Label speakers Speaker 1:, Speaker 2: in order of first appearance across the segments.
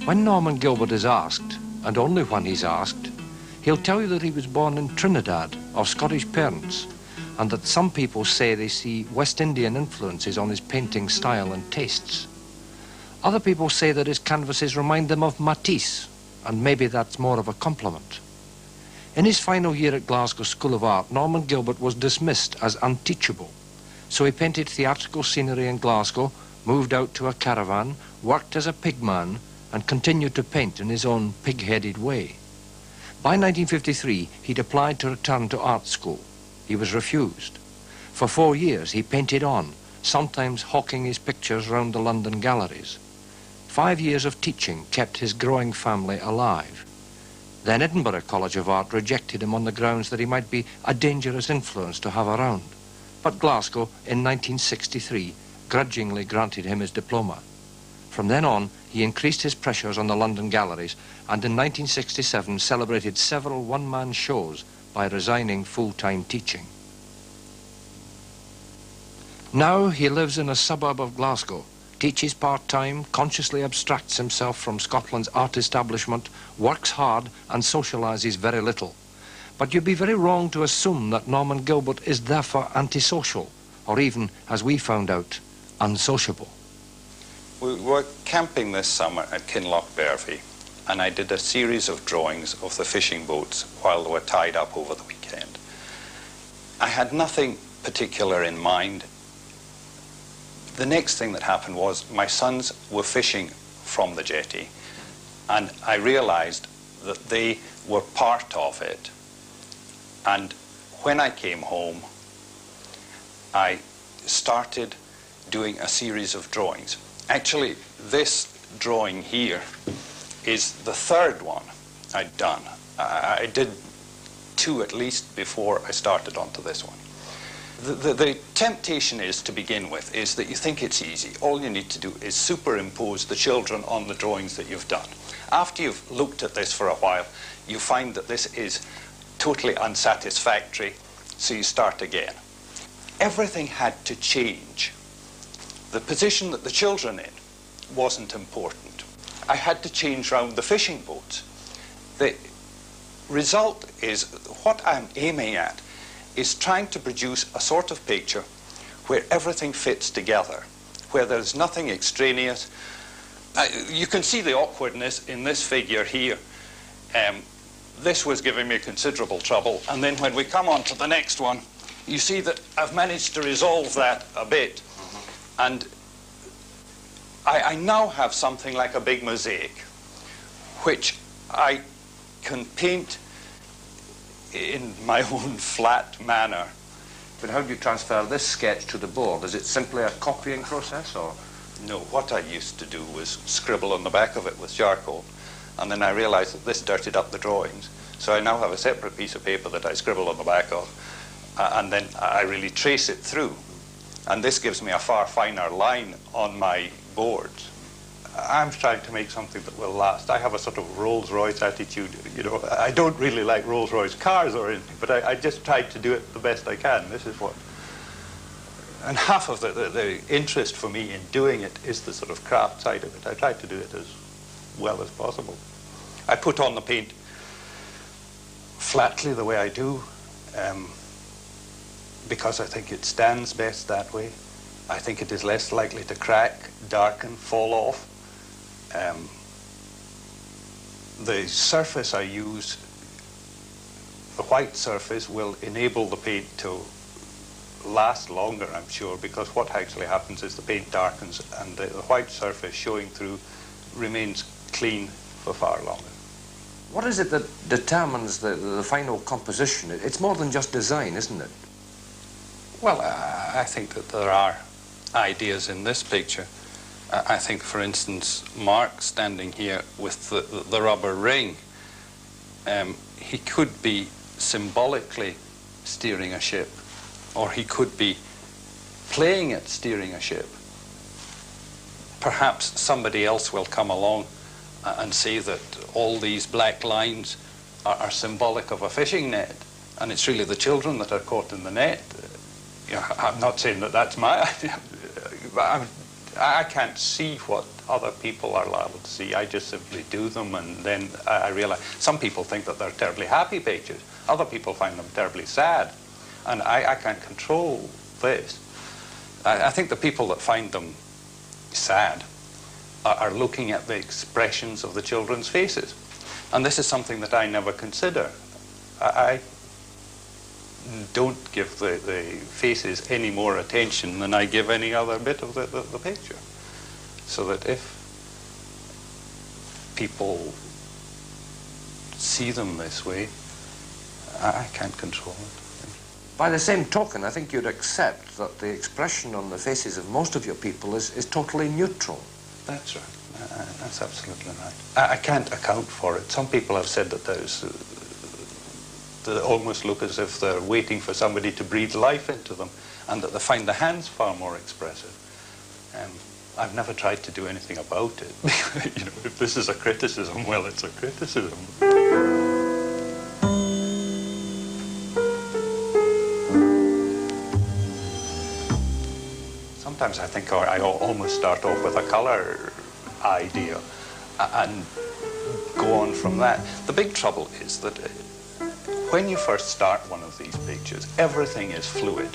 Speaker 1: When Norman Gilbert is asked, and only when he's asked, he'll tell you that he was born in Trinidad of Scottish parents, and that some people say they see West Indian influences on his painting style and tastes. Other people say that his canvases remind them of Matisse, and maybe that's more of a compliment. In his final year at Glasgow School of Art, Norman Gilbert was dismissed as unteachable. So he painted theatrical scenery in Glasgow, moved out to a caravan, worked as a pigman, and continued to paint in his own pig-headed way. By 1953, he'd applied to return to art school. He was refused. For 4 years, he painted on, sometimes hawking his pictures round the London galleries. 5 years of teaching kept his growing family alive. Then Edinburgh College of Art rejected him on the grounds that he might be a dangerous influence to have around. But Glasgow, in 1963, grudgingly granted him his diploma. From then on, he increased his pressures on the London galleries, and in 1967 celebrated several one-man shows by resigning full-time teaching. Now he lives in a suburb of Glasgow, teaches part-time, consciously abstracts himself from Scotland's art establishment, works hard and socialises very little. But you'd be very wrong to assume that Norman Gilbert is therefore antisocial, or even, as we found out, unsociable.
Speaker 2: We were camping this summer at Kinlochbervie, and I did a series of drawings of the fishing boats while they were tied up over the weekend. I had nothing particular in mind. The next thing that happened was my sons were fishing from the jetty, and I realized that they were part of it. And when I came home, I started doing a series of drawings. Actually, this drawing here is the third one I'd done. I did 2 at least before I started onto this one. The temptation is, to begin with, is that you think it's easy. All you need to do is superimpose the children on the drawings that you've done. After you've looked at this for a while, you find that this is totally unsatisfactory, so you start again. Everything had to change. The position that the children in wasn't important. I had to change round the fishing boats. The result is, what I'm aiming at is trying to produce a sort of picture where everything fits together, where there's nothing extraneous. You can see the awkwardness in this figure here. This was giving me considerable trouble, and then when we come on to the next one, you see that I've managed to resolve that a bit. And I now have something like a big mosaic, which I can paint in my own flat manner.
Speaker 1: But how do you transfer this sketch to the board? Is it simply a copying process, or?
Speaker 2: No, what I used to do was scribble on the back of it with charcoal, and then I realized that this dirtied up the drawings. So I now have a separate piece of paper that I scribble on the back of, and then I really trace it through. And this gives me a far finer line on my boards. I'm trying to make something that will last. I have a sort of Rolls-Royce attitude, you know. I don't really like Rolls-Royce cars or anything, but I just tried to do it the best I can. This is what... And half of the interest for me in doing it is the sort of craft side of it. I tried to do it as well as possible. I put on the paint flatly the way I do, because I think it stands best that way. I think it is less likely to crack, darken, fall off. The surface I use, the white surface, will enable the paint to last longer, I'm sure, because what actually happens is the paint darkens and the white surface showing through remains clean for far longer.
Speaker 1: What is it that determines the final composition? It's more than just design, isn't it?
Speaker 2: Well, I think that there are ideas in this picture. I think, for instance, Mark standing here with the rubber ring, he could be symbolically steering a ship, or he could be playing at steering a ship. Perhaps somebody else will come along and say that all these black lines are symbolic of a fishing net, and it's really the children that are caught in the net. You know, I'm not saying that that's my idea, but I'm I can't see what other people are liable to see. I just simply do them, and then I realize some people think that they're terribly happy pictures. Other people find them terribly sad, and I can't control this. I think the people that find them sad are looking at the expressions of the children's faces, and this is something that I never consider. I don't give the faces any more attention than I give any other bit of the picture. So that if people see them this way, I can't control it.
Speaker 1: By the same token, I think you'd accept that the expression on the faces of most of your people is totally neutral.
Speaker 2: That's right. That's absolutely right. I can't account for it. Some people have said that they almost look as if they're waiting for somebody to breathe life into them, and that they find the hands far more expressive. I've never tried to do anything about it. You know, if this is a criticism, well, it's a criticism. Sometimes I think I almost start off with a colour idea and go on from that. The big trouble is that when you first start one of these pictures, everything is fluid.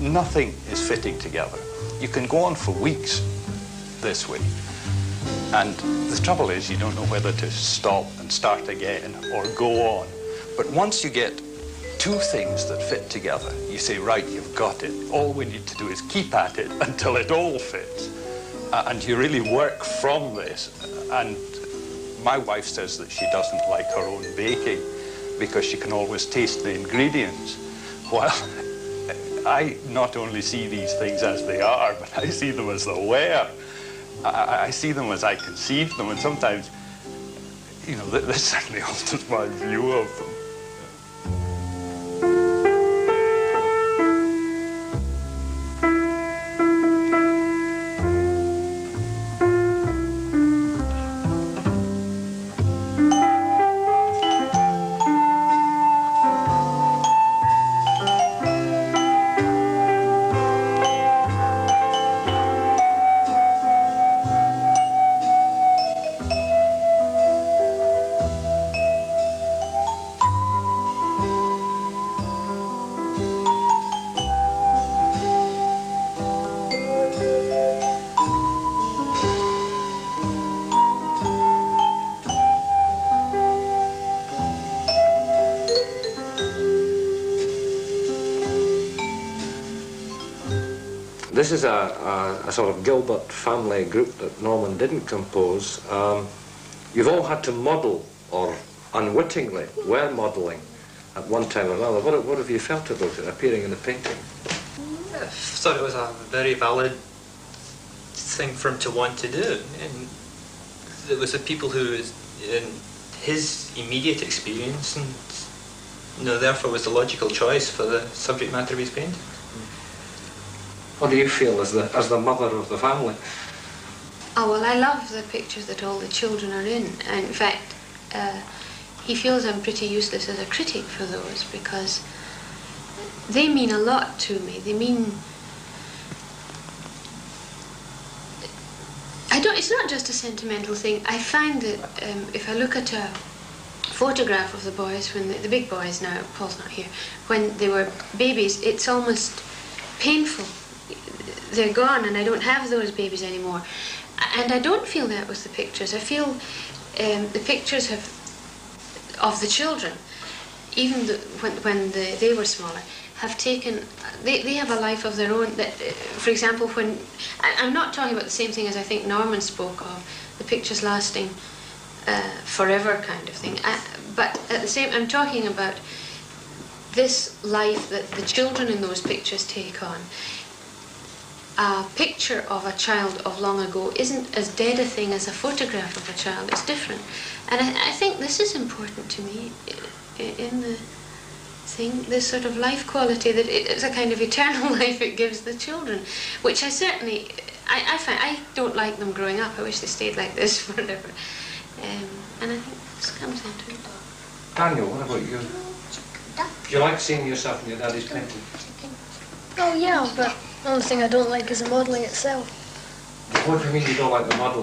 Speaker 2: Nothing is fitting together. You can go on for weeks this way. And the trouble is you don't know whether to stop and start again or go on. But once you get two things that fit together, you say, right, you've got it. All we need to do is keep at it until it all fits. And you really work from this. And my wife says that she doesn't like her own baking because she can always taste the ingredients. Well, I not only see these things as they are, but I see them as they were. I see them as I conceived them, and sometimes, you know, this certainly alters my view of them.
Speaker 1: This is a sort of Gilbert family group that Norman didn't compose. You've all had to model, or unwittingly were modelling at one time or another. What have you felt about it appearing in the painting?
Speaker 3: I thought it was a very valid thing for him to want to do. And it was the people who, in his immediate experience, and you know, therefore was the logical choice for the subject matter of his painting.
Speaker 1: What do you feel as the mother of the family?
Speaker 4: Oh, well, I love the pictures that all the children are in. And in fact, he feels I'm pretty useless as a critic for those because they mean a lot to me. They mean... It's not just a sentimental thing. I find that if I look at a photograph of the boys, when the big boys now, Paul's not here, when they were babies, it's almost painful. They're gone and I don't have those babies anymore. And I don't feel that with the pictures. I feel the pictures of the children, even when they were smaller, have taken, they have a life of their own. That, for example, when, I'm not talking about the same thing as I think Norman spoke of, the pictures lasting forever kind of thing. But at the same, I'm talking about this life that the children in those pictures take on. A picture of a child of long ago isn't as dead a thing as a photograph of a child. It's different. And I think this is important to me in the thing, this sort of life quality, that it's a kind of eternal life it gives the children, which I certainly, I find, I don't like them growing up. I wish they stayed like this forever. And I think this comes into it.
Speaker 1: Daniel, what about you? Do you like seeing yourself in your daddy's painting?
Speaker 5: Oh yeah, but the only thing I don't like is the modelling itself.
Speaker 1: What do you mean you don't like the model?